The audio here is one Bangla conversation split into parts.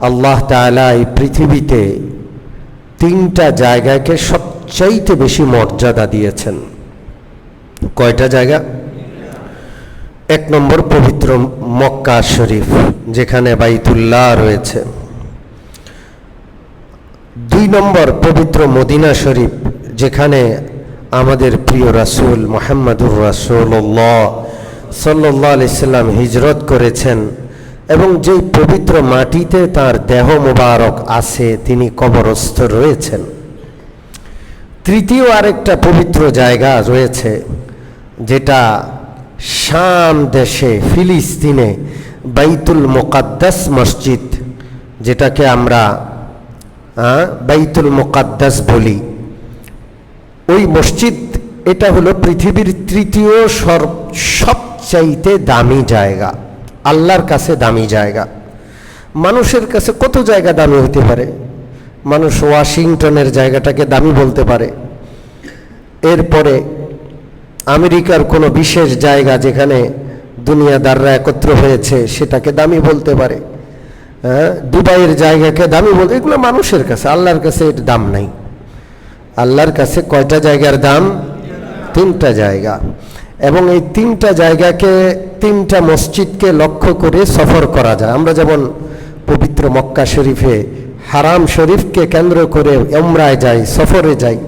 আল্লাহ তাআলা এই পৃথিবীতে তিনটা জায়গাকে সবচাইতে বেশি মর্যাদা দিয়েছেন। কয়টা জায়গা? এক নম্বর পবিত্র মক্কা শরীফ, যেখানে বাইতুল্লাহ রয়েছে। দুই নম্বর পবিত্র মদিনা শরীফ, যেখানে আমাদের প্রিয় রাসূল মুহাম্মদুর রাসূলুল্লাহ সাল্লাল্লাহু আলাইহি সাল্লাম হিজরত করেছেন এবং যেই পবিত্র মাটিতে তার দেহ মোবারক আছে, তিনি কবরস্থ রয়েছেন। তৃতীয় আরেকটা পবিত্র জায়গা রয়েছে, যেটা শাম দেশে ফিলিস্তিনে বাইতুল মুকাদ্দাস মসজিদ, যেটাকে আমরা বাইতুল মুকাদ্দাস বলি। ওই মসজিদ, এটা হলো পৃথিবীর তৃতীয় সবচাইতে দামি জায়গা, আল্লাহর কাছে দামি জায়গা। মানুষের কাছে কত জায়গা দামি হতে পারে? মানুষ ওয়াশিংটনের জায়গাটাকে দামি বলতে পারে, এরপরে আমেরিকার কোনো বিশেষ জায়গা যেখানে দুনিয়াদাররা একত্র হয়েছে সেটাকে দামি বলতে পারে, দুবাইয়ের জায়গাকে দামি বলতে, এগুলো মানুষের কাছে। আল্লাহর কাছে এর দাম নাই। আল্লাহর কাছে কয়টা জায়গার দাম? তিনটা জায়গা। এবং এই তিনটা জায়গাকে, তিনটা মসজিদকে লক্ষ্য করে সফর করা যায়। আমরা যেমন পবিত্র মক্কা শরীফে হারাম শরীফকে কেন্দ্র করে উমরায় যাই, সফরে যাই,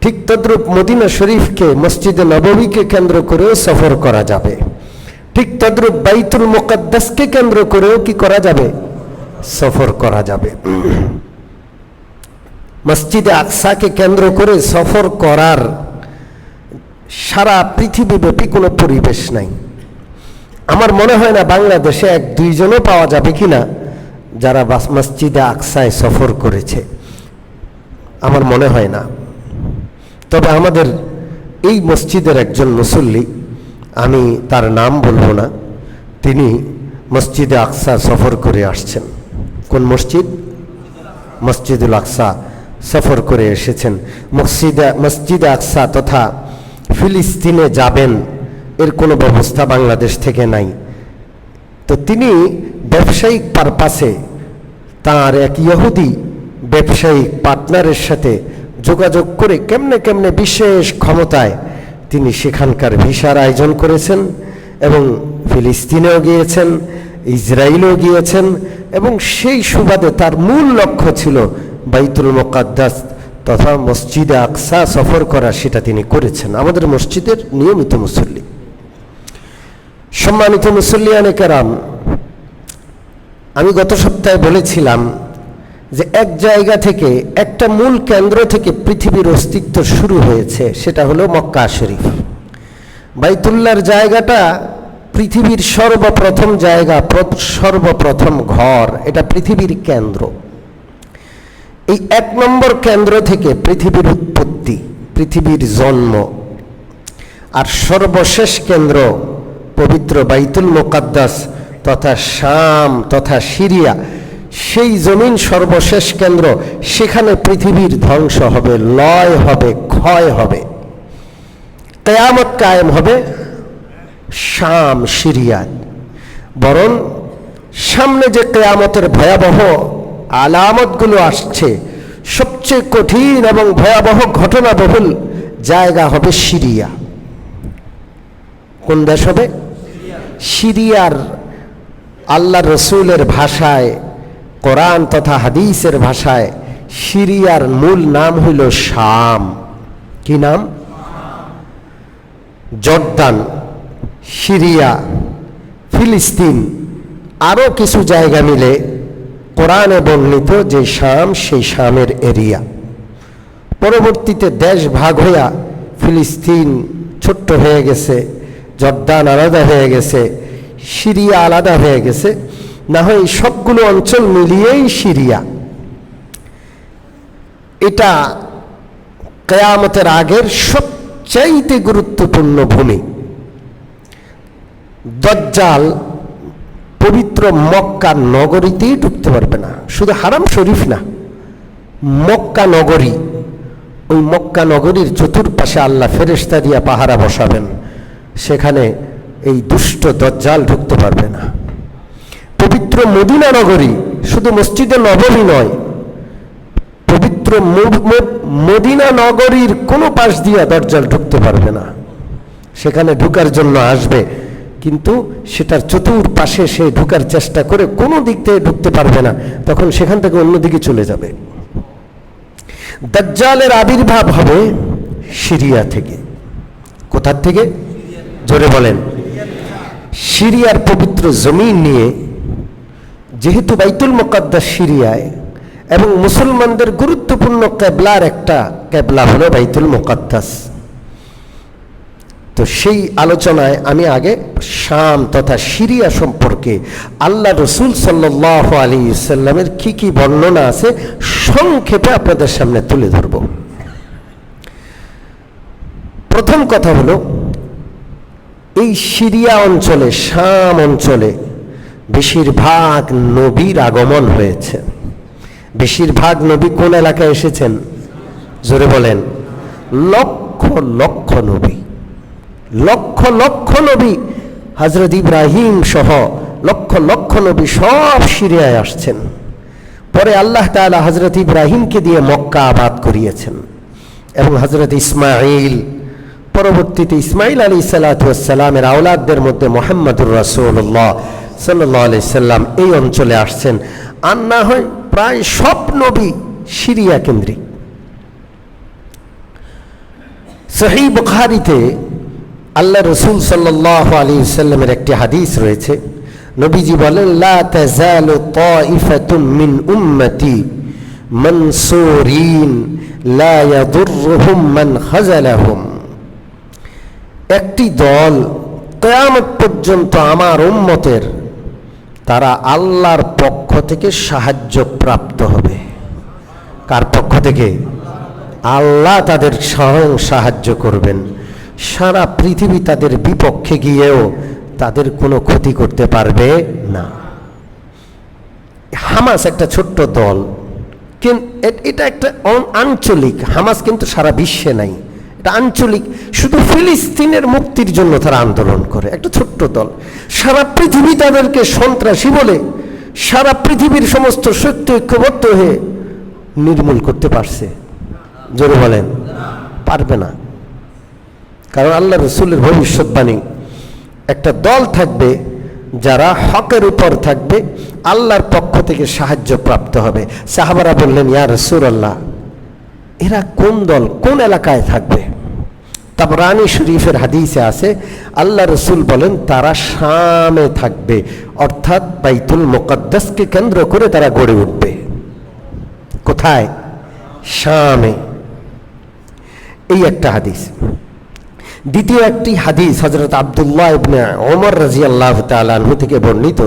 ঠিক তদ্রূপ মদিনা শরীফকে, মসজিদে নববীকে কেন্দ্র করেও সফর করা যাবে। ঠিক তদ্রূপ বাইতুল মুকাদ্দাসকে কেন্দ্র করেও কি করা যাবে? সফর করা যাবে। মসজিদে আকসাকে কেন্দ্র করে সফর করার সারা পৃথিবীব্যাপী কোনো পরিবেশ নাই। আমার মনে হয় না বাংলাদেশে এক দুইজনও পাওয়া যাবে কিনা যারা মসজিদে আকসায় সফর করেছে, আমার মনে হয় না। তবে আমাদের এই মসজিদের একজন মুসল্লি, আমি তার নাম বলবো না, তিনি মসজিদে আকসা সফর করে আসছেন। কোন মসজিদ? মসজিদুল আকসা সফর করে এসেছেন। মসজিদে আকসা তথা ফিলিস্তিনে যাবেন, এর কোনো ব্যবস্থা বাংলাদেশ থেকে নাই। তো তিনি ব্যবসায়িক পারপাসে তার এক ইহুদি ব্যবসায়িক পার্টনারের সাথে যোগাযোগ করে কেমনে কেমনে বিশেষ ক্ষমতায় তিনি সেখানকার ভিসার আয়োজন করেছেন এবং ফিলিস্তিনেও গিয়েছেন, ইসরায়েলেও গিয়েছেন, এবং সেই সুবাদে তার মূল লক্ষ্য ছিল বাইতুল মুকাদ্দাস তথা মসজিদে আকসা সফর করা, সেটা তিনি করেছেন। আমাদের মসজিদের নিয়মিত মুসল্লি। সম্মানিত মুসল্লিয়ানে কেরাম, আমি গত সপ্তাহে বলেছিলাম যে এক জায়গা থেকে, একটা মূল কেন্দ্র থেকে পৃথিবীর অস্তিত্ব শুরু হয়েছে, সেটা হলো মক্কা শরীফ। বাইতুল্লাহর জায়গাটা পৃথিবীর সর্বপ্রথম জায়গা, সর্বপ্রথম ঘর, এটা পৃথিবীর কেন্দ্র। এই এক নম্বর কেন্দ্র থেকে পৃথিবীর উৎপত্তি, পৃথিবীর জন্ম। আর সর্বশেষ কেন্দ্র পবিত্র বাইতুল মুকাদ্দাস তথা শাম তথা সিরিয়া, সেই জমিন সর্বশেষ কেন্দ্র। সেখানে পৃথিবীর ধ্বংস হবে, লয় হবে, ক্ষয় হবে, কিয়ামত কায়েম হবে শাম সিরিয়ায়। বরং সামনে যে কিয়ামতের ভয়াবহ আলামতগুলো আসছে, সবচেয়ে কঠিন এবং ভয়াবহ ঘটনাবহুল জায়গা হবে সিরিয়া। কোন দেশ হবে? সিরিয়ার আল্লাহ রসুলের ভাষায়, কোরআন তথা হাদিসের ভাষায় সিরিয়ার মূল নাম হইল শাম। কি নাম? জর্দান, সিরিয়া, ফিলিস্তিন, আরও কিছু জায়গা মিলে কোরআনে বর্ণিত যে শাম, সেই শামের এরিয়া। পরবর্তীতে দেশ ভাগ হইয়া ফিলিস্তিন ছোট্ট হয়ে গেছে, জর্দান আলাদা হয়ে গেছে, সিরিয়া আলাদা হয়ে গেছে, না হয় সবগুলো অঞ্চল মিলিয়েই সিরিয়া। এটা কিয়ামতের আগের সবচাইতে গুরুত্বপূর্ণ ভূমি। দাজ্জাল পবিত্র মক্কা নগরীতেই ঢুকতে পারবে না, শুধু হারাম শরীফ না, মক্কা নগরী। ওই মক্কা নগরীর চতুর্পাশে আল্লাহ ফেরেশতা দিয়া পাহারা বসাবেন, সেখানে এই দুষ্ট দাজ্জাল ঢুকতে পারবে না। পবিত্র মদিনা নগরী, শুধু মসজিদে নববী নয়, পবিত্র মদিনা নগরীর কোনো পাশ দিয়ে দরজাল ঢুকতে পারবে না। সেখানে ঢুকার জন্য আসবে, কিন্তু সেটার চতুর্পাশে সে ঢুকার চেষ্টা করে কোনো দিক থেকে ঢুকতে পারবে না, তখন সেখান থেকে অন্যদিকে চলে যাবে। দাজ্জালের আবির্ভাব হবে সিরিয়া থেকে। কোথা থেকে? জোরে বলেন। সিরিয়ার পবিত্র জমিন নিয়ে, যেহেতু বাইতুল মুকাদ্দাস সিরিয়ায় এবং মুসলমানদের গুরুত্বপূর্ণ কেবলার একটা কেবলা হলো বাইতুল মুকাদ্দাস, তো সেই আলোচনায় আমি আগে শাম তথা সিরিয়া সম্পর্কে আল্লাহ রসুল সাল্লাল্লাহু আলাইহি ওয়াসাল্লামের কি কি বর্ণনা আছে সংক্ষেপে আপনাদের সামনে তুলে ধরব। প্রথম কথা হলো, এই সিরিয়া অঞ্চলে, শাম অঞ্চলে বেশিরভাগ নবীর আগমন হয়েছে। বেশিরভাগ নবী কোন এলাকায় এসেছেন? জোরে বলেন। লক্ষ লক্ষ নবী, লক্ষ লক্ষ নবী, হযরত ইব্রাহিম সহ লক্ষ লক্ষ নবী সব সিরিয়ায় আসছেন। পরে আল্লাহ তাআলা হযরত ইব্রাহিমকে দিয়ে মক্কা আবাদ করিয়েছেন এবং হযরত ইসমাঈল, পরবর্তীতে ইসমাঈল আলাইহিস সালাতু ওয়াস সালামের আওলাদদের মধ্যে মুহাম্মদুর রাসূলুল্লাহ সাল্লাল্লাহু আলাইহি সাল্লাম এই অঞ্চলে আসছেন। আর না হয় প্রায় সব নবী সিরিয়া কেন্দ্রিক। সহিহ বুখারীতে আল্লাহ রসুল সাল্লাল্লাহু আলাইহি ওয়াসাল্লামের একটি হাদিস রয়েছে। নবীজি বলেন, লা তাযালু তাইফাতুম মিন উম্মতি মানসুরিন লা ইয়াদুররুহুম মান খাযালাহুম। একটি দল কিয়ামত পর্যন্ত আমার উম্মতের, তারা আল্লাহর পক্ষ থেকে সাহায্য প্রাপ্ত হবে। কার পক্ষ থেকে? আল্লাহ তাদের স্বয়ং সাহায্য করবেন। সারা পৃথিবী তাদের বিপক্ষে গিয়েও তাদের কোনো ক্ষতি করতে পারবে না। হামাস একটা ছোট্ট দল, এটা একটা আঞ্চলিক। হামাস কিন্তু সারা বিশ্বে নাই, এটা আঞ্চলিক। শুধু ফিলিস্তিনের মুক্তির জন্য তারা আন্দোলন করে, একটা ছোট্ট দল। সারা পৃথিবী তাদেরকে সন্ত্রাসী বলে সারা পৃথিবীর সমস্ত শক্তি ঐক্যবদ্ধ হয়ে নির্মূল করতে পারছে? জোরে বলেন। পারবে না। কারণ আল্লাহ রসুলের ভবিষ্যৎবাণী, একটা দল থাকবে যারা হকের উপর থাকবে, আল্লাহর পক্ষ থেকে সাহায্য প্রাপ্ত হবে। সাহাবারা বললেন, ইয়া রাসূলুল্লাহ, এরা কোন দল, কোন এলাকায় থাকবে? তাবরানী শরীফের হাদিসে আছে, আল্লাহ রসুল বলেন তারা শামে থাকবে, অর্থাৎ বাইতুল মুকাদ্দাসকে কেন্দ্র করে তারা গড়ে উঠবে। কোথায়? শামে। এই একটা হাদিস। দ্বিতীয় একটি হাদিস হযরত আব্দুল্লাহ ইবনে ওমর রাদিয়াল্লাহু তাআলা আনহু থেকে বর্ণিত।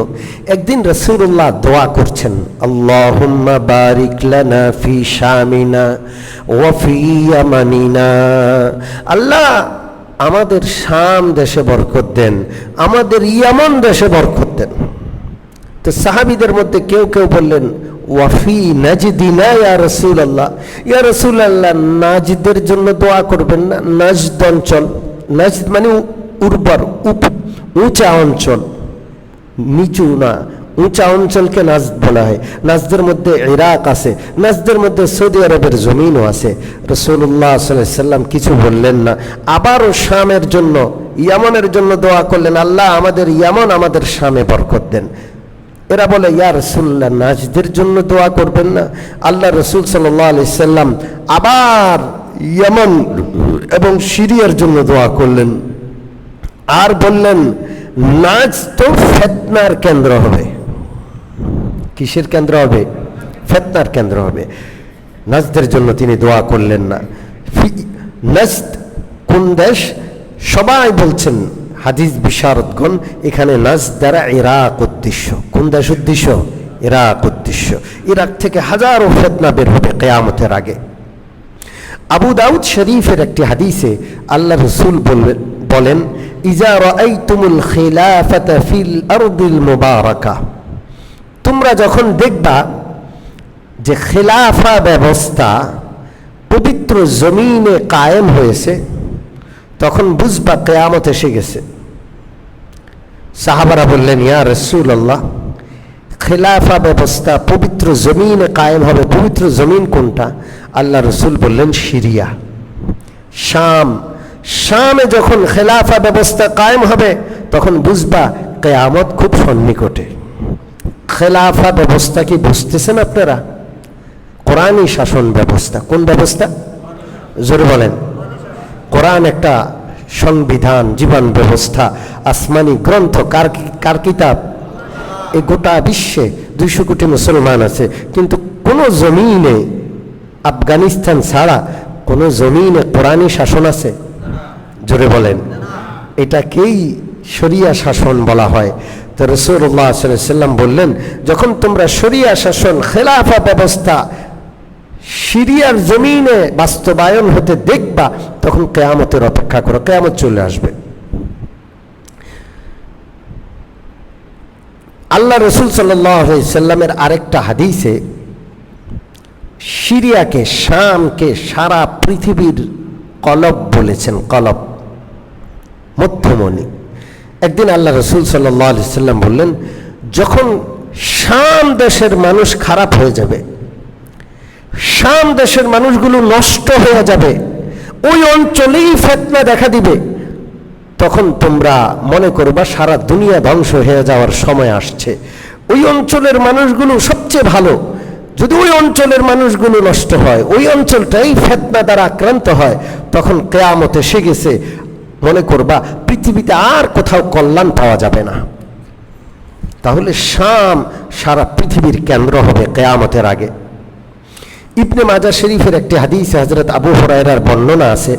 একদিন রাসূলুল্লাহ দোয়া করছেন, আল্লাহুম্মা বারিক লানা ফি শামিনা ওয়া ফি ইয়ামানিনা। আল্লাহ, আমাদের শাম দেশে বরকত দেন, আমাদের ইয়ামান দেশে বরকত দেন। তো সাহাবীদের মধ্যে কেউ কেউ বললেন, ওয়াফি নাজদিনা ইয়া রাসূলুল্লাহ, ইয়া রাসূলুল্লাহ, নাজদের জন্য দোয়া করবেন না? নাজদ অঞ্চল, নাজদ মানে উর্বর, উঁচা অঞ্চল, নিচু না, উঁচা অঞ্চলকে নাজদ বলা হয়। নাজদের মধ্যে ইরাক আছে, নাজদের মধ্যে সৌদি আরবের জমিনও আছে। রাসূলুল্লাহ সাল্লাল্লাহু আলাইহি সাল্লাম কিছু বললেন না। আবারও শামের জন্য, ইয়ামানের জন্য দোয়া করলেন, আল্লাহ আমাদের ইয়ামান, আমাদের শামে বরকত দেন। এরা বলে, ইয়া রাসূলুল্লাহ, নাজদের জন্য দোয়া করবেন না? আল্লাহ রসুল সাল্লাল্লাহু আলাইহি সাল্লাম আবার ইয়ামান এবং সিরিয়ার জন্য দোয়া করলেন, আর বললেন, নাজ তো ফিতনার কেন্দ্র হবে। কিসের কেন্দ্র হবে? ফিতনার কেন্দ্র হবে। নাজদের জন্য তিনি দোয়া করলেন না। নাজদ কোন দেশ? সবাই বলছেন হাদিস বিশারদগণ, এখানে নাজদ দ্বারা ইরাক উদ্দেশ্য। কোন দেশ উদ্দেশ্য? ইরাক উদ্দেশ্য। ইরাক থেকে হাজারো ফিতনা বের হবে কিয়ামতের আগে। আবু দাউদ শরীফের একটি হাদিসে আল্লাহ রাসূল বলেন, ইজা রাআইতুমুল খিলাফাতা ফিল আরদিল মুবারাকা, তোমরা যখন দেখবা যে খিলাফা ব্যবস্থা পবিত্র জমিনে কায়েম হয়েছে, তখন বুঝবা কিয়ামত এসে গেছে। সাহাবারা বললেন, ইয়া রাসূলুল্লাহ, খেলাফা ব্যবস্থা পবিত্র জমিনে কায়েম হবে। পবিত্র জমিন কোনটা? আল্লাহ রসুল বললেন সিরিয়া, শাম। শামে যখন খেলাফা ব্যবস্থা কায়েম হবে তখন বুঝবা কিয়ামত খুব সন্নিকটে। খেলাফা ব্যবস্থা কি বুঝতেছেন আপনারা? কোরআনী শাসন ব্যবস্থা। কোন ব্যবস্থা? জোরে বলেন। কোরআন একটা সংবিধান, জীবন ব্যবস্থা, আসমানি গ্রন্থ। কার কিতাব? এই গোটা বিশ্বে 200 কোটি মুসলমান আছে, কিন্তু কোন জমিনে, আফগানিস্তান ছাড়া কোন জমিনে কোরআনী শাসন আছে? জোরে বলেন। এটাকেই শরিয়া শাসন বলা হয়। তো রাসূলুল্লাহ সাল্লাল্লাহু আলাইহি ওয়াসাল্লাম বললেন, যখন তোমরা শরিয়া শাসন, খেলাফা ব্যবস্থা সিরিয়ার জমিনে বাস্তবায়ন হতে দেখবা, তখন কিয়ামতের অপেক্ষা করো, কিয়ামত চলে আসবে। আল্লাহ রসুল সাল্লাল্লাহু আলাইহি ওয়াসাল্লামের আরেকটা হাদিসে সিরিয়াকে, শামকে সারা পৃথিবীর কলব বলেছেন। কলব, মধ্যমণি। একদিন আল্লাহ রসুল সাল্লাল্লাহু আলাইহি ওয়াসাল্লাম বললেন, যখন শাম দেশের মানুষ খারাপ হয়ে যাবে, শাম দেশের মানুষগুলো নষ্ট হয়ে যাবে, ওই অঞ্চলেই ফিতনা দেখা দিবে, তখন তোমরা মনে করবা সারা দুনিয়া ধ্বংস হয়ে যাওয়ার সময় আসছে। ওই অঞ্চলের মানুষগুলো সবচেয়ে ভালো, যদি ওই অঞ্চলের মানুষগুলো নষ্ট হয়, ওই অঞ্চলটাই ফিতনা দ্বারা আক্রান্ত হয়, তখন কিয়ামত এসে গেছে। মনে করবা পৃথিবীতে আর কোথাও কল্যাণ পাওয়া যাবে না। তাহলে শাম সারা পৃথিবীর কেন্দ্র হবে কিয়ামতের আগে। ইবনে মাজাহ শরীফের একটি হাদিসে হযরত আবু হুরায়রার বর্ণনা আছে।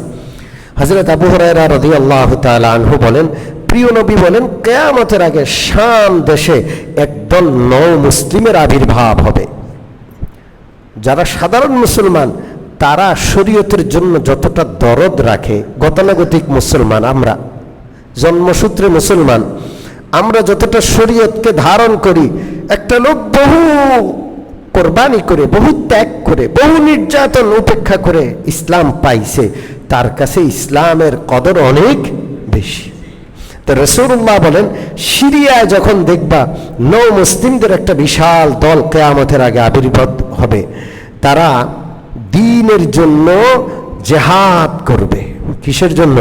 হযরত আবু হুরায়রা রাদিয়াল্লাহু তাআলা আনহু বলেন, প্রিয় নবী বলেন, কিয়ামতের আগে শাম দেশে একদল নও মুসলিমের আবির্ভাব হবে। যারা সাধারণ মুসলমান, তারা শরীয়তের জন্য যতটা দরদ রাখে, গতানুগতিক মুসলমান, আমরা জন্মসূত্রে মুসলমান, আমরা যতটা শরীয়তকে ধারণ করি, একটা লোক বহু কোরবানি করে, বহু ত্যাগ করে, বহু নির্যাতন উপেক্ষা করে ইসলাম পাইছে, তার কাছে ইসলামের কদর অনেক বেশি। তো রাসূলুল্লাহ বলেন, সিরিয়ায় যখন দেখবা নও মুসলিমদের একটা বিশাল দল কিয়ামতের আগে আবির্ভাব হবে, তারা দ্বীনের জন্য জিহাদ করবে। কিসের জন্য?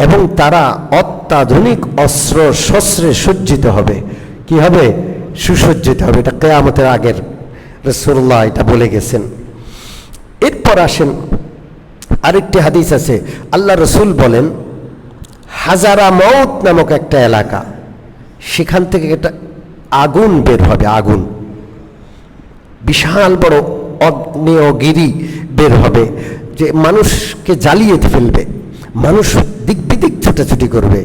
এবং তারা অত্যাধুনিক অস্ত্র শস্ত্রে সজ্জিত হবে। কি হবে? সুসজ্জিত হবে। এটা কিয়ামতের আগের রাসূলুল্লাহ এটা বলে গেছেন। এরপর আসেন, আরেকটি হাদিস আছে। আল্লাহ রসুল বলেন, হাজারা মউত নামক একটা এলাকা, সেখান থেকে একটা আগুন বের হবে। আগুন, বিশাল বড় অগ্নেয়গিরি বের হবে, যে মানুষকে জ্বালিয়ে ফেলবে, মানুষ দিক বিদিক ছুটাছুটি করবে।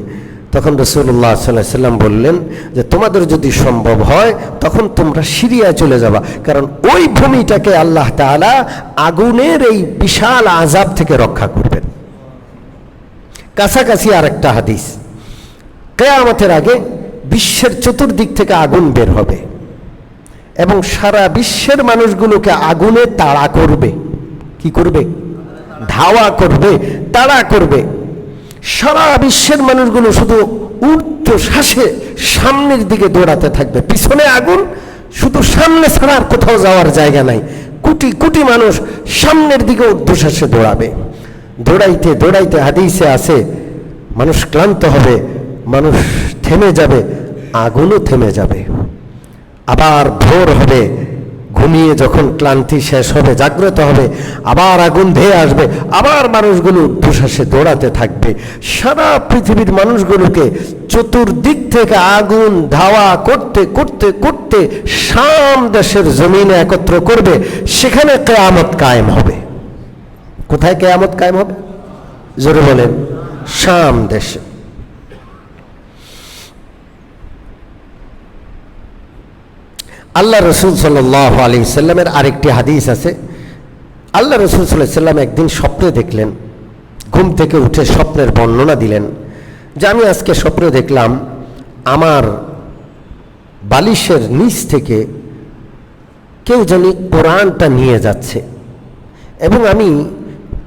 তখন রাসূলুল্লাহ সাল্লাল্লাহু আলাইহি ওয়াসাল্লাম বললেন যে, তোমাদের যদি সম্ভব হয় তখন তোমরা সিরিয়ায় চলে যাবা, কারণ ওই ভূমিটাকে আল্লাহ তাআলা আগুনের এই বিশাল আযাব থেকে রক্ষা করবেন। কাছাকাছি আরেকটা হাদিস, কিয়ামতের আগে বিশ্বের চতুর্দিক থেকে আগুন বের হবে এবং সারা বিশ্বের মানুষগুলোকে আগুনে তাড়া করবে। কি করবে? ধাওয়া করবে, তাড়া করবে। সারা বিশ্বের মানুষগুলো শুধু ঊর্ধ্বশ্বাসে সামনের দিকে দৌড়াতে থাকবে, পিছনে আগুন, শুধু সামনে ছাড়া আর কোথাও যাওয়ার জায়গা নাই। কোটি কোটি মানুষ সামনের দিকে ঊর্ধ্বশ্বাসে দৌড়াবে। দৌড়াইতে দৌড়াইতে হাদিসে আছে, মানুষ ক্লান্ত হবে, মানুষ থেমে যাবে, আগুনও থেমে যাবে। আবার ভোর হবে, ঘুমিয়ে যখন ক্লান্তি শেষ হবে, জাগ্রত হবে, আবার আগুন ধেয়ে আসবে, আবার মানুষগুলো ঊর্ধ্বশ্বাসে দৌড়াতে থাকবে। সারা পৃথিবীর মানুষগুলোকে চতুর্দিক থেকে আগুন ধাওয়া করতে করতে করতে শাম দেশের জমিনে একত্র করবে। সেখানে কিয়ামত কায়েম হবে। কোথায় কিয়ামত কায়েম হবে? জোরে বলেন। শাম দেশে। আল্লাহ রসুল সাল্লাল্লাহু আলাইহি ওয়াসাল্লামের আরেকটি হাদিস আছে। আল্লাহ রসুল সাল্লাল্লাহু আলাইহি ওয়াসাল্লাম একদিন স্বপ্নে দেখলেন, ঘুম থেকে উঠে স্বপ্নের বর্ণনা দিলেন যে, আমি আজকে স্বপ্নে দেখলাম আমার বালিশের নিচ থেকে কেউ জানি কোরআনটা নিয়ে যাচ্ছে, এবং আমি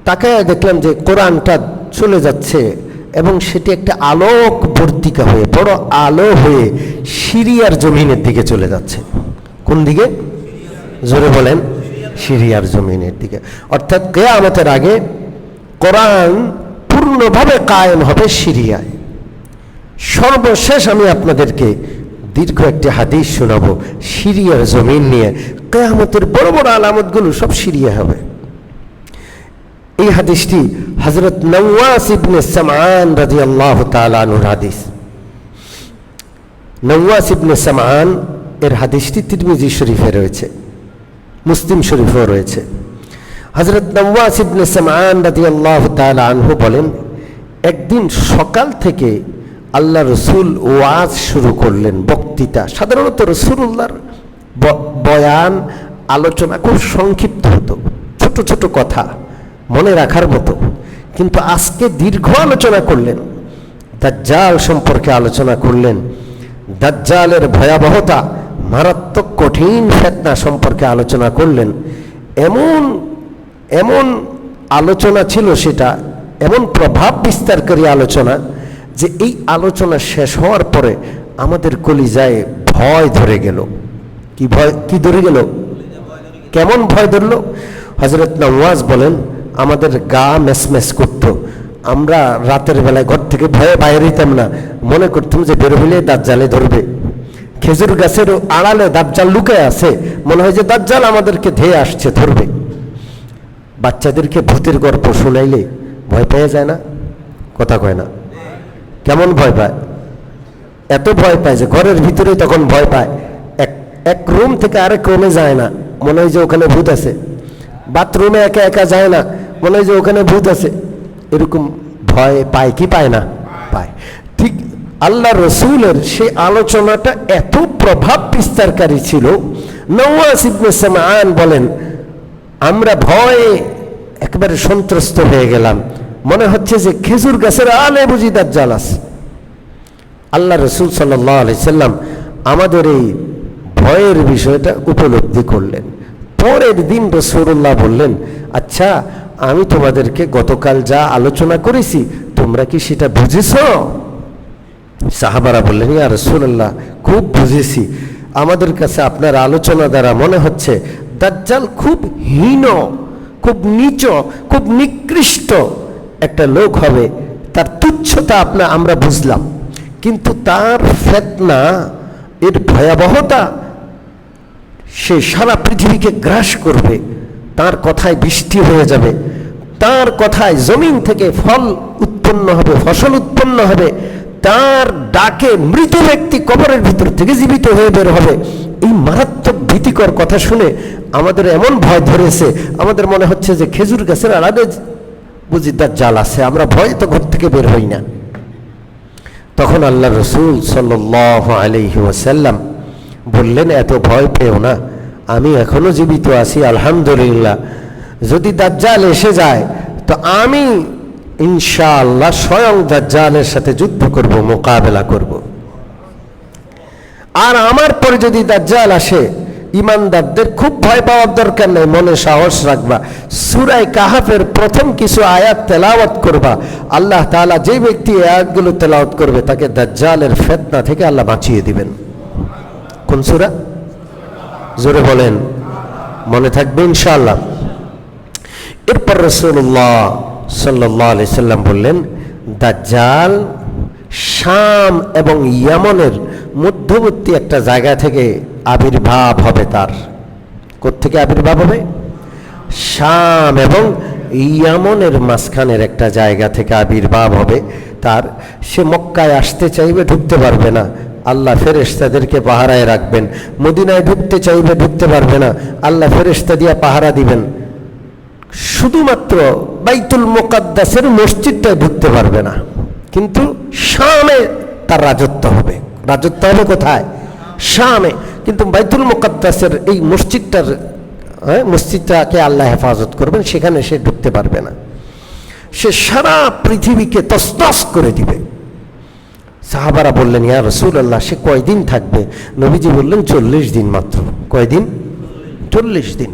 তাকায় দেখলাম যে কোরআনটা চলে যাচ্ছে এবং সেটি একটা আলোক বর্তিকা হয়ে, বড় আলো হয়ে সিরিয়ার জমিনের দিকে চলে যাচ্ছে। কোন দিকে? জোরে বলেন। সিরিয়ার জমিনের দিকে। অর্থাৎ কিয়ামতের আগে কোরআন পূর্ণভাবে কায়েম হবে সিরিয়ায়। সর্বশেষ আমি আপনাদেরকে দীর্ঘ একটি হাদিস শোনাবো সিরিয়ার জমিন নিয়ে। কিয়ামতের বড় বড় আলামতগুলো সব সিরিয়া হবে। এই হাদিসটি হযরত নওয়াস ইবনে সামআন রাদিয়াল্লাহু তাআলা আনহুর হাদিস। নওয়াস ইবনে সামআন এর হাদিসটি তিরমিজি শরীফে রয়েছে, মুসলিম শরীফেও রয়েছে। হযরত নওয়াস ইবনে সামআন রাদিয়াল্লাহু তাআলা আনহু বলেন, একদিন সকাল থেকে আল্লাহ রসুল ওয়াজ শুরু করলেন, বক্তৃতা। সাধারণত রসুলুল্লাহর বয়ান, আলোচনা খুব সংক্ষিপ্ত হতো, ছোট ছোট কথা মনে রাখার মতো। কিন্তু আজকে দীর্ঘ আলোচনা করলেন, দাজ্জাল সম্পর্কে আলোচনা করলেন, দাজ্জালের ভয়াবহতা, মারাত্মক কঠিন ফিতনা সম্পর্কে আলোচনা করলেন। এমন এমন আলোচনা ছিল, সেটা এমন প্রভাব বিস্তারকারী আলোচনা যে এই আলোচনা শেষ হওয়ার পরে আমাদের কলিজায় ভয় ধরে গেল। কি ভয়? কি ধরে গেল? কেমন ভয় ধরল? হযরত নওয়াজ বলেন, আমাদের গা মেসমেস করত। আমরা রাতের বেলায় ঘর থেকে ভয়ে বাইরে হইতাম না, মনে করতাম যে বের হইলে দাজ্জালে ধরবে। খেজুর গাছের আড়ালে দাজ্জাল লুকায় আছে, মনে হয় যে দাজ্জাল আমাদেরকে ধেয়ে আসছে, ধরবে। বাচ্চাদেরকে ভূতের গল্প শোনাইলে ভয় পেয়ে যায় না? কথা কয় না। কেমন ভয় পায়? এত ভয় পায় যে ঘরের ভিতরে তখন ভয় পায়, এক রুম থেকে আরেক রুমে যায় না, মনে হয় যে ওখানে ভূত আছে। বাথরুমে একা একা যায় না, মনে হয় যে ওখানে ভূত আছে। এরকম ভয় পায় কি পায় না? পায়। ঠিক আল্লাহ রসুলের সেই আলোচনাটা এত প্রভাব বিস্তারকারী ছিল। নওয়াস ইবনে সামআন বলেন, আমরা ভয়ে একেবারে সন্ত্রস্ত হয়ে গেলাম, মনে হচ্ছে যে খেজুর গাছের আলে বুঝি দাজ্জাল আছে। আল্লাহ রসুল সাল্লাল্লাহু আলাইহি সাল্লাম আমাদের এই ভয়ের বিষয়টা উপলব্ধি করলেন। পরের দিন রাসূলুল্লাহ বললেন, আচ্ছা, আমি তোমাদেরকে গতকাল যা আলোচনা করেছি তোমরা কি সেটা বুঝেছ? সাহাবারা বললেন, ইয়া রাসূলুল্লাহ, খুব বুঝেছি। আমাদের কাছে আপনার আলোচনা দ্বারা মনে হচ্ছে দাজ্জাল খুব হীন, খুব নীচ, খুব নিকৃষ্ট একটা লোক হবে। তার তুচ্ছতা আমরা বুঝলাম, কিন্তু তার ফিতনা, এর ভয়াবহতা, সে সারা পৃথিবীকে গ্রাস করবে। তার কথায় বৃষ্টি হয়ে যাবে, তার কথায় জমিন থেকে ফল উৎপন্ন হবে, ফসল উৎপন্ন হবে, তার ডাকে মৃত ব্যক্তি কবরের ভিতর থেকে জীবিত হয়ে বের হবে। এই মারাত্মক ভীতিকর কথা শুনে আমাদের এমন ভয় ধরেছে, আমাদের মনে হচ্ছে যে খেজুর গাছের আড়ালে বুঝি দাজ্জাল আছে, আমরা ভয় তো ঘর থেকে বের হই না। তখন আল্লাহ রসুল সাল্লাল্লাহু আলাইহি ওয়াসাল্লাম বললেন, এত ভয় পেও না, আমি এখনো জীবিত আছি, আলহামদুলিল্লাহ। যদি দাজ্জাল এসে যায় তো আমি ইনশাআল্লাহ স্বয়ং দাজ্জালের সাথে যুদ্ধ করব, মোকাবেলা করব। আর আমার পরে যদি দাজ্জাল আসে, ইমানদারদের খুব ভয় পাওয়ার দরকার নেই, মনে সাহস রাখবা। সূরা কাহাফের প্রথম কিছু আয়াত তেলাওয়াত করবা। আল্লাহ তাআলা যে ব্যক্তি আয়াতগুলো তেলাওয়াত করবে তাকে দাজ্জালের ফিতনা থেকে আল্লাহ বাঁচিয়ে দিবেন। কোন সূরা? জোরে বলেন, মনে থাকবে ইনশাআল্লাহ। এরপর রাসূলুল্লাহ সাল্লাল্লাহু আলাইহি সাল্লাম বললেন, দাজ্জাল শাম এবং ইয়ামনের মধ্যবর্তী একটা জায়গা থেকে আবির্ভাব হবে। তার কোত্থেকে আবির্ভাব হবে? শাম এবং ইয়ামনের মাঝখানের একটা জায়গা থেকে আবির্ভাব হবে তার। সে মক্কায় আসতে চাইবে, ঢুকতে পারবে না, আল্লাহ ফেরেশতাদেরকে পাহারায় রাখবেন। মদিনায় ঢুকতে চাইবে, ঢুকতে পারবে না, আল্লাহ ফেরেশতা দিয়ে পাহারা দিবেন। শুধুমাত্র বাইতুল মুকাদ্দাসের মসজিদটায় ঢুকতে পারবে না, কিন্তু শামে তার রাজত্ব হবে। রাজত্ব হবে কোথায়? শামে। কিন্তু বাইতুল মুকাদ্দাসের এই মসজিদটাকে আল্লাহ হেফাজত করবেন, সেখানে সে ঢুকতে পারবে না। সে সারা পৃথিবীকে তছনছ করে দিবে। সাহাবারা বললেন, ইয়া রাসূলুল্লাহ, সে কয়দিন থাকবে? নবীজি বললেন, 40 দিন মাত্র। কয়দিন? 40 দিন।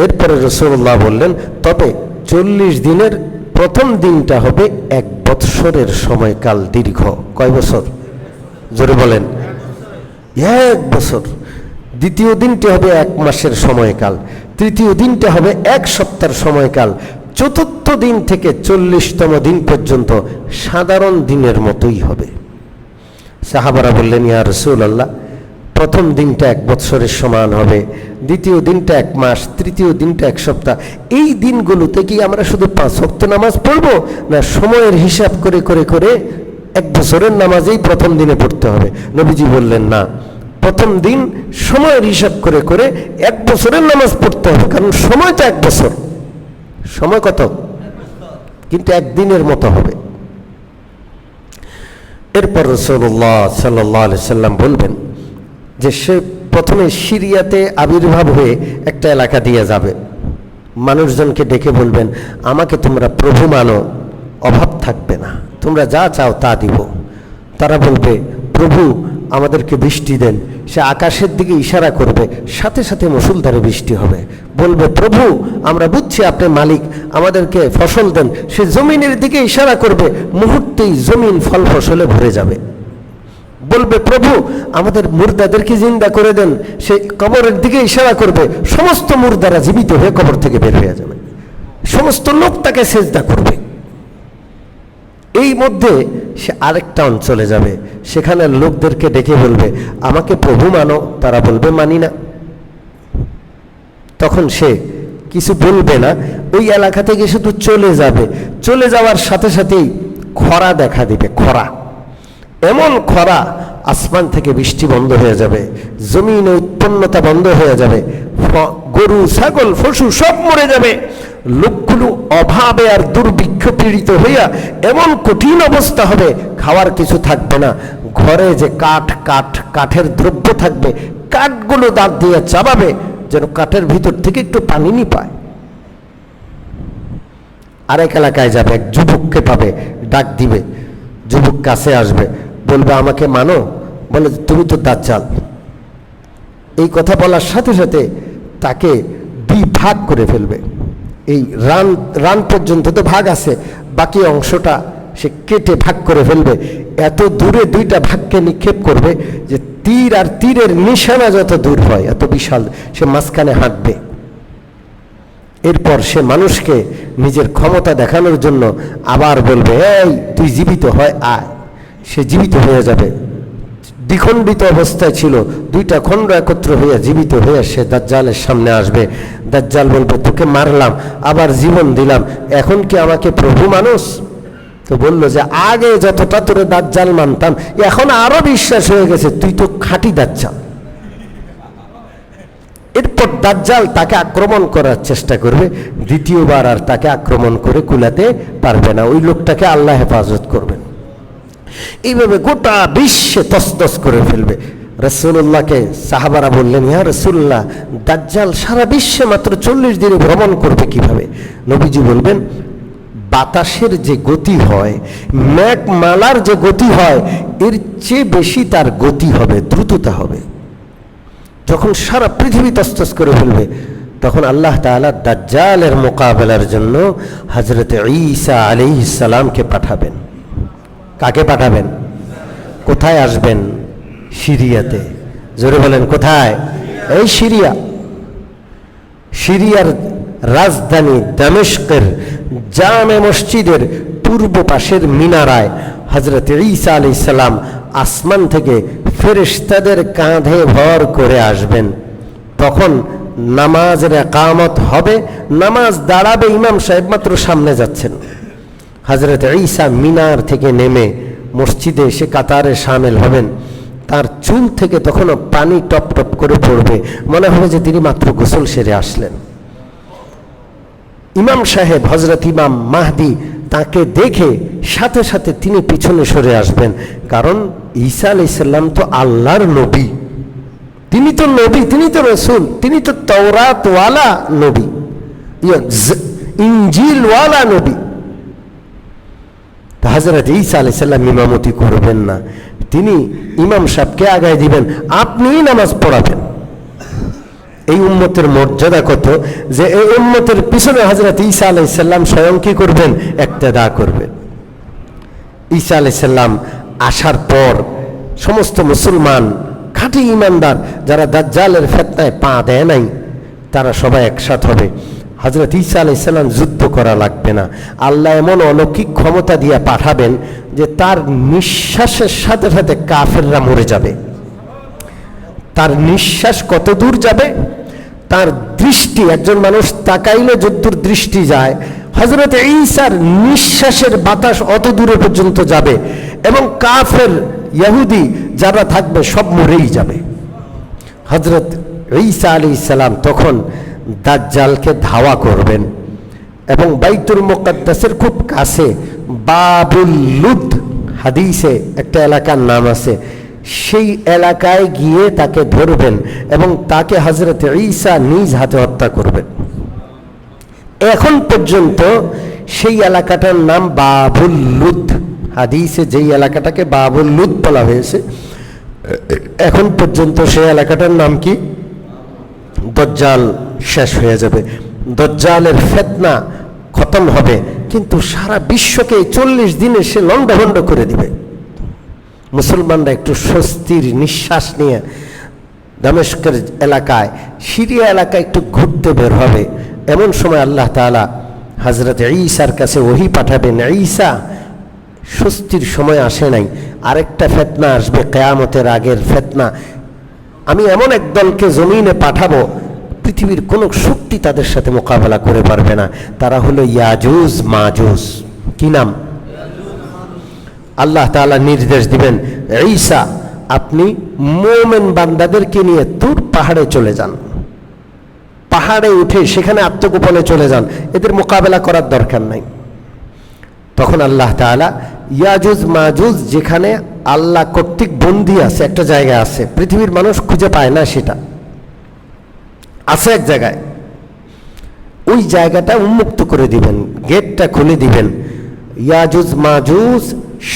এরপরে রাসূলুল্লাহ বললেন, তবে 40 দিনের প্রথম দিনটা হবে 1 বৎসরের সময়কাল দীর্ঘ। কয় বছর? জোরে বলেন। 1 বছর। দ্বিতীয় দিনটি হবে 1 মাসের সময়কাল। তৃতীয় দিনটা হবে 1 সপ্তাহের সময়কাল। চতুর্থ দিন থেকে 40তম দিন পর্যন্ত সাধারণ দিনের মতোই হবে। সাহাবারা বললেন, ইয়া রাসূলুল্লাহ, প্রথম দিনটা 1 বৎসরের সমান হবে, দ্বিতীয় দিনটা 1 মাস, তৃতীয় দিনটা 1 সপ্তাহ। এই দিনগুলোতে কি আমরা শুধু 5 ওয়াক্ত নামাজ পড়বো, না সময়ের হিসাব করে করে করে 1 বছরের নামাজেই প্রথম দিনে পড়তে হবে? নবীজি বললেন, না, প্রথম দিন সময়ের হিসাব করে করে 1 বছরের নামাজ পড়তে হবে, কারণ সময়টা 1 বছর। সময় কত? কিন্তু 1 দিনের মতো হবে। এরপর রাসূলুল্লাহ সাল্লাল্লাহু আলাইহি সাল্লাম বলবেন যে সে প্রথমে সিরিয়াতে আবির্ভাব হয়ে একটা এলাকা দিয়ে যাবে। মানুষজনকে ডেকে বলবেন, আমাকে তোমরা প্রভু মানো, অভাব থাকবে না, তোমরা যা চাও তা দিব। তারা বলবে, প্রভু আমাদেরকে বৃষ্টি দেন। সে আকাশের দিকে ইশারা করবে, সাথে সাথে মুষলধারে বৃষ্টি হবে। বলবে, প্রভু আমরা বুঝছি আপনি মালিক, আমাদেরকে ফসল দেন। সে জমিনের দিকে ইশারা করবে, মুহূর্তেই জমিন ফল ফসলে ভরে যাবে। বলবে, প্রভু আমাদের মুর্দাদেরকে জিন্দা করে দেন। সে কবরের দিকে ইশারা করবে, সমস্ত মুর্দারা জীবিত হয়ে কবর থেকে বের হয়ে যাবে, সমস্ত লোক তাকে সেজদা করবে। এই মধ্যে সে আরেকটা অঞ্চলে যাবে, সেখানে লোকদেরকে ডেকে বলবে, আমাকে প্রভু মানো। তারা বলবে, মানি না। তখন সে কিছু বলবে না, ওই এলাকা থেকে শুধু চলে যাবে। চলে যাওয়ার সাথে সাথেই খরা দেখা দিবে। খরা, এমন খরা, আসমান থেকে বৃষ্টি বন্ধ হয়ে যাবে, জমিনে উৎপন্নতা বন্ধ হয়ে যাবে, গরু ছাগল পশু সব মরে যাবে। লোকগুলো অভাবে আর দুর্ভিক্ষ পীড়িত হইয়া এমন কঠিন অবস্থা হবে, খাওয়ার কিছু থাকবে না। ঘরে যে কাঠের দ্রব্য থাকবে, কাঠগুলো দাঁত দিয়ে চাবাবে যেন কাঠের ভিতর থেকে একটু পানি নি পায়। আরেক এলাকায় যাবে, এক যুবককে পাবে, ডাক দিবে। যুবক কাছে আসবে, বলবে, আমাকে মানো। বলে, তুমি তো দাজ্জাল। এই কথা বলার সাথে সাথে তাকে 2 ভাগ করে ফেলবে। এই রান পর্যন্ত তো ভাগ আছে, বাকি অংশটা সে কেটে ভাগ করে ফেলবে। এত দূরে 2টা ভাগকে নিক্ষেপ করবে যে তীর আর তীরের নিশানা যত দূর হয় এত বিশাল, সে মাঝখানে হাঁটবে। এরপর সে মানুষকে নিজের ক্ষমতা দেখানোর জন্য আবার বলবে, এই তুই জীবিত হয় আয়। সে জীবিত হয়ে যাবে। দ্বিখণ্ডিত অবস্থায় ছিল, 2টা খণ্ড একত্র হইয়া জীবিত হয়ে সে দাজ্জালের সামনে আসবে। দাজ্জাল বলবে, তোকে মারলাম, আবার জীবন দিলাম, এখন কি আমাকে প্রভু মানুষ? তো বলল যে, আগে যতটা তোরে দাজ্জাল মানতাম, এখন আরো বিশ্বাস হয়ে গেছে, তুই তো খাঁটি দাজ্জাল। এরপর দাজ্জাল তাকে আক্রমণ করার চেষ্টা করবে। দ্বিতীয়বার আর তাকে আক্রমণ করে কুলাতে পারবে না। ওই লোকটাকে আল্লাহ হেফাজত করবেন। এইভাবে গোটা বিশ্বে তসতস করে ফেলবে। রাসূলুল্লাহকে সাহাবারা বললেন, ইয়া রাসূলুল্লাহ, দাজ্জাল সারা বিশ্বে মাত্র 40 দিনে ভ্রমণ করবে কিভাবে? নবীজি বলবেন, বাতাসের যে গতি হয়, মেঘমালার যে গতি হয়, এর চেয়ে বেশি তার গতি হবে, দ্রুততা হবে। যখন সারা পৃথিবী তসতস করে ফেলবে, তখন আল্লাহ তাআলা দাজ্জালের মোকাবেলার জন্য হযরত ঈসা আলাইহিস সালামকে পাঠাবেন। কাকে পাঠাবেন? কোথায় আসবেন? সিরিয়াতে। জোরে বলেন, কোথায়? এই সিরিয়া। সিরিয়ার রাজধানী দামেস্কের জামে মসজিদের পূর্ব পাশের মিনারায় হযরত ঈসা আলাইহিস সালাম আসমান থেকে ফেরেশতাদের কাঁধে ভর করে আসবেন। তখন নামাজের ইকামত হবে, নামাজ দাঁড়াবে, ইমাম সাহেব মাত্র সামনে যাচ্ছেন। হযরত ঈসা মিনার থেকে নেমে মসজিদে এসে কাতারে শামিল হবেন। তার চুল থেকে তখনও পানি টপ টপ করে পড়বে, মনে হবে যে তিনি মাত্র গোসল সেরে আসলেন। ইমাম সাহেব হযরত ইমাম মাহদি তাকে দেখে সাথে সাথে তিনি পিছনে সরে আসবেন, কারণ ঈসা আলাইহিস সালাম তো আল্লাহর নবী, তিনি তো নবী, তিনি তো রাসূল, তিনি তো তাওরাতওয়ালা নবী, ইনজিলওয়ালা নবী। হযরত ঈসা আলাইহিস সালাম ইমামতি করবেন না, তিনি ইমাম সাহেবকে আগায় দিবেন, আপনিই নামাজ পড়াবেন। এই উম্মতের মর্যাদা কত যে এই উম্মতের পিছনে হযরত ঈসা আলাইহিস সালাম স্বয়ং কি করবেন, ইক্তেদা করবেন। ঈসা আলাইহিস সালাম আসার পর সমস্ত মুসলমান খাঁটি ঈমানদার যারা দাজ্জালের ফিতনায় পা দেয় নাই তারা সবাই একসাথ হবে। হযরত ঈসা আলাইহিস সালাম যুদ্ধ করা লাগবে না, আল্লাহ এমন অলৌকিক ক্ষমতা দিয়ে পাঠাবেন যে তার নিঃশ্বাসের সাথে সাথে কাফেররা মরে যাবে। তার নিঃশ্বাস কত দূর যাবে, তার দৃষ্টি, একজন মানুষ তাকাইলে যদ্দূর দৃষ্টি যায়, হযরত ঈসার নিঃশ্বাসের বাতাস অত দূরে পর্যন্ত যাবে এবং কাফের ইহুদি যারা থাকবে সব মরেই যাবে। হযরত ঈসা আলাইহিস সালাম তখন দাজ্জালকে ধাওয়া করবেন এবং বাইতুল মুকাদ্দাসের খুব কাছে বাবুল লুদ হাদিসে একটা এলাকার নাম আছে, সেই এলাকায় গিয়ে তাকে ধরবেন এবং তাকে হযরত ঈসা নিজ হাতে হত্যা করবেন। এখন পর্যন্ত সেই এলাকাটার নাম বাবুল লুদ, হাদিসে যেই এলাকাটাকে বাবুল লুদ বলা হয়েছে এখন পর্যন্ত সেই এলাকাটার নাম কি? দাজ্জাল শেষ হয়ে যাবে, দাজ্জালের ফিতনা খতম হবে, কিন্তু সারা বিশ্বকে 40 দিনে সে লন্ডভন্ড করে দিবে। মুসলমানরা একটু স্বস্তির নিঃশ্বাস নিয়ে দামেস্কের এলাকায়, সিরিয়া এলাকায় একটু ঘুরতে বের হবে। এমন সময় আল্লাহ তাআলা হযরত ঈসার কাছে ওহী পাঠাবেন, ঈসা স্বস্তির সময় আসে নাই, আরেকটা ফিতনা আসবে কিয়ামতের আগের ফিতনা। আমি এমন এক দলকে জমিনে পাঠাবো পৃথিবীর কোনো শক্তি তাদের সাথে মোকাবেলা করে পারবে না। তারা হলো ইয়াজুজ মাজুজ। কি নাম? আল্লাহ তাআলা নির্দেশ দিবেন, ঈসা আপনি মুমিন বান্দাদেরকে নিয়ে তুর পাহাড়ে চলে যান, পাহাড়ে উঠে সেখানে আত্মগোপনে চলে যান, এদের মোকাবেলা করার দরকার নাই। তখন আল্লাহ তাআলা ইয়াজুজ মাজুজ যেখানে আল্লাহ কর্তৃক বন্দী আছে, একটা জায়গা আছে, পৃথিবীর মানুষ খুঁজে পায় না, সেটা আছে এক জায়গায়, ওই জায়গাটা উন্মুক্ত করে দিবেন, গেটটা খুলে দিবেন। ইয়াজুজ মাজুজ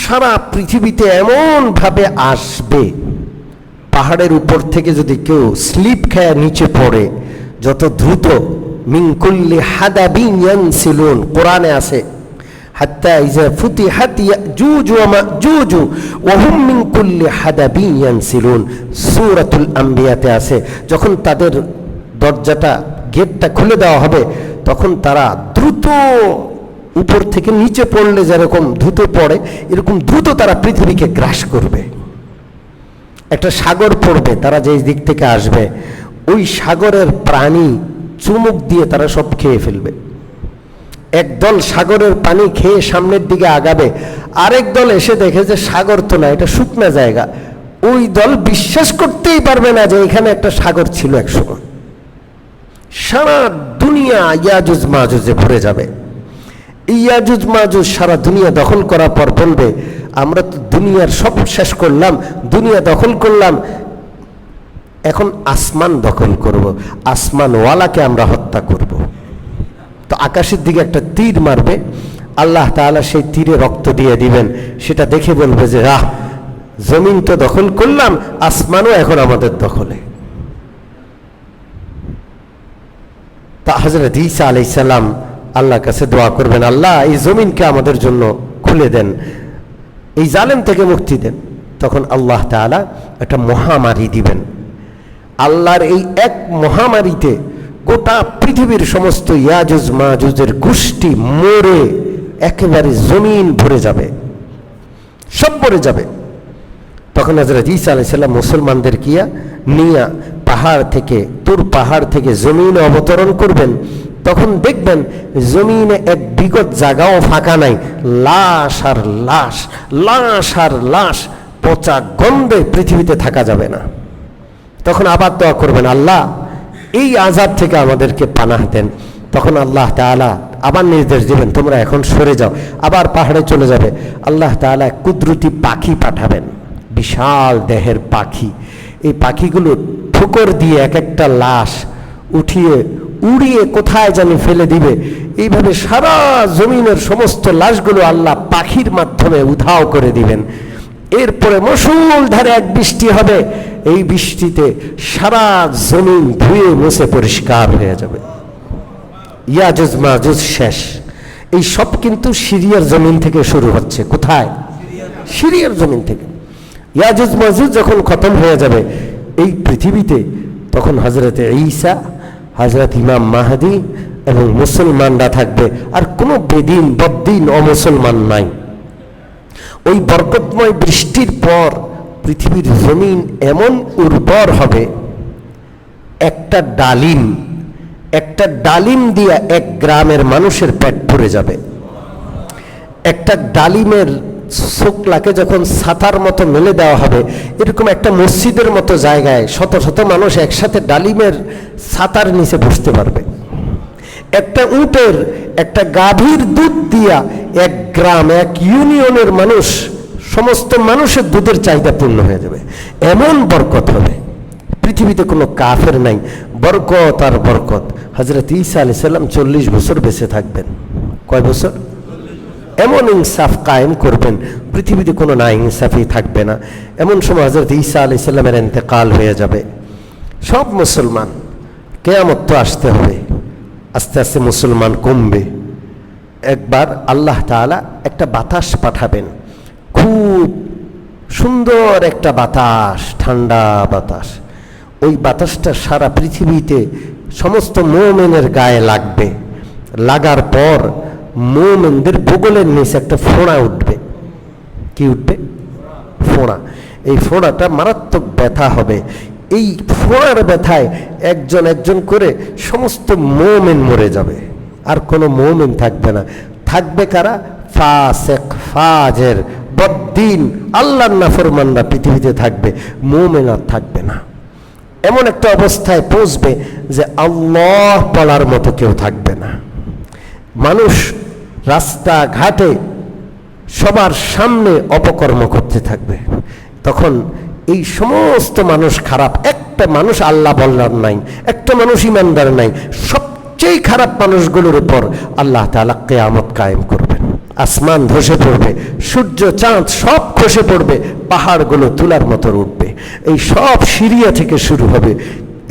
সারা পৃথিবীতে এমন ভাবে আসবে, পাহাড়ের উপর থেকে যদি কেউ স্লিপ খেয়ে নিচে পড়ে, যত দ্রুত মিন কুল্লি হাদাবিন ইয়ানসিলুন, কোরআনে আছে হাত্তা ইযা ফুতিহাত ইয়াজুজ ওয়া মাজুজ ওয়া হুম মিন কুল্লি হাদাবিন ইয়ানসিলুন, সূরাতুল আম্বিয়াতে আছে। যখন তাদের দরজাটা, গেটটা খুলে দেওয়া হবে, তখন তারা দ্রুত উপর থেকে নিচে পড়লে যেরকম দ্রুত পড়ে, এরকম দ্রুত তারা পৃথিবীকে গ্রাস করবে। একটা সাগর পড়বে, তারা যে দিক থেকে আসবে, ওই সাগরের প্রাণী চুমুক দিয়ে তারা সব খেয়ে ফেলবে। একদল সাগরের পানি খেয়ে সামনের দিকে আগাবে, আরেক দল এসে দেখে যে সাগর তো না, এটা শুকনা জায়গা। ওই দল বিশ্বাস করতেই পারবে না যে এখানে একটা সাগর ছিল একসময়। সারা দুনিয়া ইয়াজুজ মাজুজে ভরে যাবে। ইয়াজুজ মাজুজ সারা দুনিয়া দখল করার পর বলবে, আমরা তো দুনিয়ার সব শেষ করলাম, দুনিয়া দখল করলাম, এখন আসমান দখল করব, আসমানওয়ালাকে আমরা হত্যা করব। তো আকাশের দিকে একটা তীর মারবে, আল্লাহ তাআলা সেই তীরে রক্ত দিয়ে দিবেন। সেটা দেখে বলবে যে আহ, জমিন তো দখল করলাম, আসমানও এখন আমাদের দখলে। তা হযরত ঈসা আলাইহিস সালাম আল্লাহর কাছে দোয়া করবেন, আল্লাহ এই জমিনকে আমাদের জন্য খুলে দেন, এই জালেম থেকে মুক্তি দেন। তখন আল্লাহ তাআলা একটা মহামারী দিবেন। আল্লাহর এই এক মহামারীতে গোটা পৃথিবীর সমস্ত ইয়াজুজ মাজুজের গোষ্ঠী মরে একেবারে জমিন ভরে যাবে, সব ভরে যাবে। তখন হযরত ঈসা আলাইহিস সালাম মুসলমানদের নিয়ে পাহাড় থেকে, তুর পাহাড় থেকে জমিনে অবতরণ করবেন। তখন দেখবেন জমিনে এক বিগত জায়গাও ফাঁকা নাই, লাশ আর লাশ, লাশ আর লাশ, পচা গন্ধে পৃথিবীতে থাকা যাবে না। তখন আবার দোয়া করবেন, আল্লাহ এই আযাব থেকে আমাদেরকে পানাহ দেন। তখন আল্লাহ তাআলা আবার নির্দেশ দিবেন, তোমরা এখন সরে যাও, আবার পাহাড়ে চলে যাবে। আল্লাহ তাআলা কুদরতি পাখি পাঠাবেন, বিশাল দেহের পাখি। এই পাখিগুলো ঠোকর দিয়ে এক একটা লাশ উঠিয়ে উড়িয়ে কোথায় জানি ফেলে দিবে। এইভাবে সারা জমিনের সমস্ত লাশগুলো আল্লাহ পাখির মাধ্যমে উধাও করে দিবেন। এরপরে মুষলধারে এক বৃষ্টি হবে, এই বৃষ্টিতে সারা জমিন ধুয়ে মুছে পরিষ্কার হয়ে যাবে। ইয়াজুজ মাজুজ শেষ। এই সব কিন্তু সিরিয়ার জমিন থেকে শুরু হচ্ছে। কোথায়? সিরিয়ার জমিন থেকে। ইয়াজুজ মাজুজ যখন খতম হয়ে যাবে এই পৃথিবীতে, তখন হযরতে ঈসা, হযরত ইমাম মাহদী এবং মুসলমানরা থাকবে, আর কোনো বেদিন বদ্দিন অমুসলমান নাই। ওই বরকতময় বৃষ্টির পর পৃথিবীর জমিন এমন উর্বর হবে, একটা ডালিম দিয়া এক গ্রামের মানুষের পেট ভরে যাবে। একটা ডালিমের শুকলাকে যখন ছাতার মতো মেলে দেওয়া হবে, এরকম একটা মসজিদের মতো জায়গায় শত শত মানুষ একসাথে ডালিমের ছাতার নিচে বসতে পারবে। একটা উটের, একটা গাভীর দুধ দিয়া এক গ্রাম, এক ইউনিয়নের মানুষ, সমস্ত মানুষের দুধের চাহিদা পূর্ণ হয়ে যাবে। এমন বরকত হবে, পৃথিবীতে কোনো কাফের নাই। বরকত আর বরকত। হযরত ঈসা আলাইহিস সালাম 40 বছর বেঁচে থাকবেন। কয় বছর? এমন ইনসাফ কায়েম করবেন, পৃথিবীতে কোনো না ইনসাফই থাকবে না। এমন সময় হযরত ঈসা আলাইহিস সালামের ইন্তেকাল হয়ে যাবে। সব মুসলমান, কিয়ামত তো আসতে হবে, আস্তে আস্তে মুসলমান কমবে। একবার আল্লাহ তাআলা একটা বাতাস পাঠাবেন, খুব সুন্দর একটা বাতাস, ঠান্ডা বাতাস। ওই বাতাসটা সারা পৃথিবীতে সমস্ত মুমিনের গায়ে লাগবে। লাগার পর মুমিনদের বগলের নিচে একটা ফোঁড়া উঠবে। কি উঠবে? ফোঁড়া। এই ফোঁড়াটা মারাত্মক ব্যথা হবে। এই ফোঁড়ার ব্যথায় একজন একজন করে সমস্ত মুমিন মরে যাবে, আর কোনো মুমিন থাকবে না। থাকবে কারা? ফাসিক, ফাজের, বদ্দিন, আল্লাহর নাফরমানরা পৃথিবীতে থাকবে, মুমিন আর থাকবে না। এমন একটা অবস্থায় পৌঁছবে যে আল্লাহ বলার মতো কেউ থাকবে না। মানুষ রাস্তাঘাটে সবার সামনে অপকর্ম করতে থাকবে। তখন এই সমস্ত মানুষ খারাপ, একটা মানুষ আল্লাহ বলার নাই, একটা মানুষ ইমানদার নাই। সবচেয়ে খারাপ মানুষগুলোর উপর আল্লাহ তাআলা কিয়ামত কায়েম করবেন। আসমান ধসে পড়বে, সূর্য চাঁদ সব খসে পড়বে, পাহাড়গুলো তুলার মতো উঠবে। এই সব সিরিয়া থেকে শুরু হবে।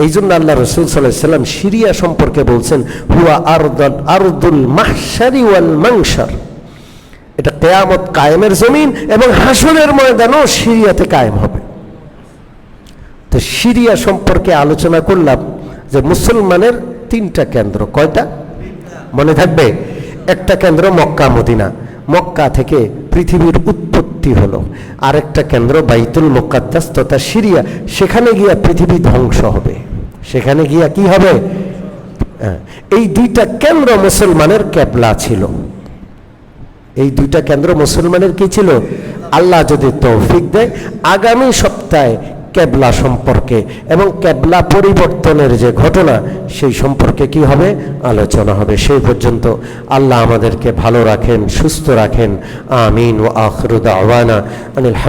এই জন্য আল্লাহ রাসূল সাল্লাল্লাহু আলাইহি ওয়াসাল্লাম সিরিয়া সম্পর্কে বলছেন, হুয়া আরদুল মাহশারি ওয়াল মানশার। এটা কিয়ামত কায়েমের জমিন, এবং হাসরের ময়দানও সিরিয়াতে কায়েম হবে। তো সিরিয়া সম্পর্কে আলোচনা করলাম যে মুসলমানের 3টা কেন্দ্র। কয়টা মনে থাকবে? একটা কেন্দ্র মক্কা মদিনা, মক্কা থেকে পৃথিবীর উৎপত্তি হলো। আরেকটা কেন্দ্র বাইতুল মুকাদ্দাস তথা সিরিয়া, সেখানে গিয়া পৃথিবী ধ্বংস হবে। সেখানে গিয়া কি হবে? এই 2টা কেন্দ্র মুসলমানের কেবলা ছিল। এই 2টা কেন্দ্র মুসলমানের কি ছিল? আল্লাহ যদি তৌফিক দেয়, আগামী সপ্তাহে কেবলা সম্পর্কে এবং কেবলা পরিবর্তনের যে ঘটনা, সেই সম্পর্কে কি হবে? আলোচনা হবে। সেই পর্যন্ত আল্লাহ আমাদেরকে ভালো রাখেন, সুস্থ রাখেন। আমিন। ওয়া আখিরু দাওয়ানা আনিল